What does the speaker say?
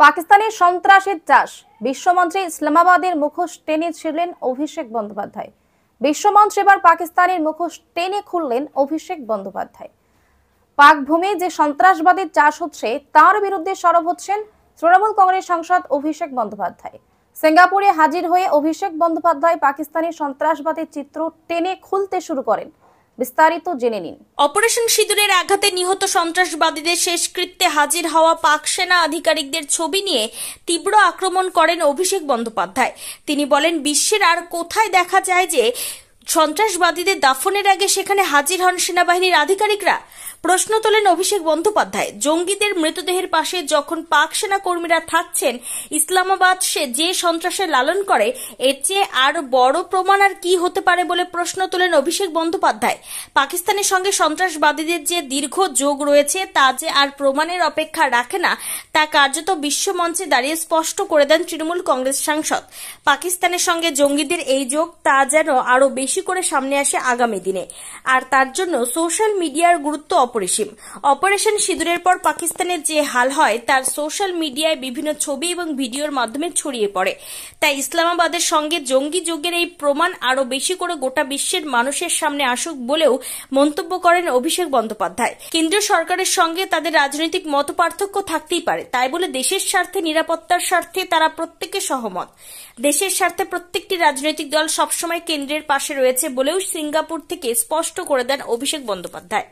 পাকিস্তানের সন্ত্রাসের চাষ বিশ্বমঞ্চে ইসলামাবাদের মুখোশ টেনে ছিলেন অভিষেক বন্দ্যোপাধ্যায়। বিশ্বমঞ্চ এবার পাকিস্তানের মুখোশ টেনে খুললেন অভিষেক বন্দ্যোপাধ্যায়। পাক ভূমি যে সন্ত্রাসবাদের চাষ হচ্ছে তার বিরুদ্ধে সরব হচ্ছেন তৃণমূল কংগ্রেস সাংসদ অভিষেক বন্দ্যোপাধ্যায়। সিঙ্গাপুরে হাজির হয়ে অভিষেক বন্দ্যোপাধ্যায় পাকিস্তানের সন্ত্রাসবাদের চিত্র টেনে খুলতে শুরু করেন। বিস্তারিত জেনে নিন। অপারেশন সিঁদুরের আঘাতে নিহত সন্ত্রাসবাদীদের শেষকৃত্যে হাজির হওয়া পাক সেনা আধিকারিকদের ছবি নিয়ে তীব্র আক্রমণ করেন অভিষেক বন্দ্যোপাধ্যায়। তিনি বলেন, বিশ্বের আর কোথায় দেখা যায় যে সন্ত্রাসবাদীদের দাফনের আগে সেখানে হাজির হন সেনাবাহিনীর আধিকারিকরা? প্রশ্ন তোলেন অভিষেক বন্দ্যোপাধ্যায়। জঙ্গিদের মৃতদেহের পাশে যখন পাক সেনা কর্মীরা থাকছেন, ইসলামাবাদ সে যে সন্ত্রাসের লালন করে, এর চেয়ে আর বড় প্রমাণ আর কি হতে পারে বলে প্রশ্ন তোলেন অভিষেক বন্দ্যোপাধ্যায়। পাকিস্তানের সঙ্গে সন্ত্রাসবাদীদের যে দীর্ঘ যোগ রয়েছে তা যে আর প্রমাণের অপেক্ষা রাখে না, তা কার্যত বিশ্বমঞ্চে দাঁড়িয়ে স্পষ্ট করে দেন তৃণমূল কংগ্রেস সাংসদ। পাকিস্তানের সঙ্গে জঙ্গিদের এই যোগ তা যেন আরো বেশি করে সামনে আসে আগামী দিনে, আর তার জন্য সোশ্যাল মিডিয়ার গুরুত্ব অপরিসীম। অপারেশন সিঁদুরের পর পাকিস্তানের যে হাল হয় তার সোশ্যাল মিডিয়ায় বিভিন্ন ছবি এবং ভিডিওর মাধ্যমে ছড়িয়ে পড়ে। তাই ইসলামাবাদের সঙ্গে জঙ্গি যোগের এই প্রমাণ আরো বেশি করে গোটা বিশ্বের মানুষের সামনে আসুক বলেও মন্তব্য করেন অভিষেক বন্দ্যোপাধ্যায়। কেন্দ্রীয় সরকারের সঙ্গে তাদের রাজনৈতিক মতপার্থক্য থাকতেই পারে, তাই বলে দেশের স্বার্থে, নিরাপত্তার স্বার্থে তারা প্রত্যেকে সহমত। দেশের স্বার্থে প্রত্যেকটি রাজনৈতিক দল সবসময় কেন্দ্রের পাশে রয়েছে বলেও সিঙ্গাপুর থেকে স্পষ্ট করে দেন অভিষেক বন্দ্যোপাধ্যায়।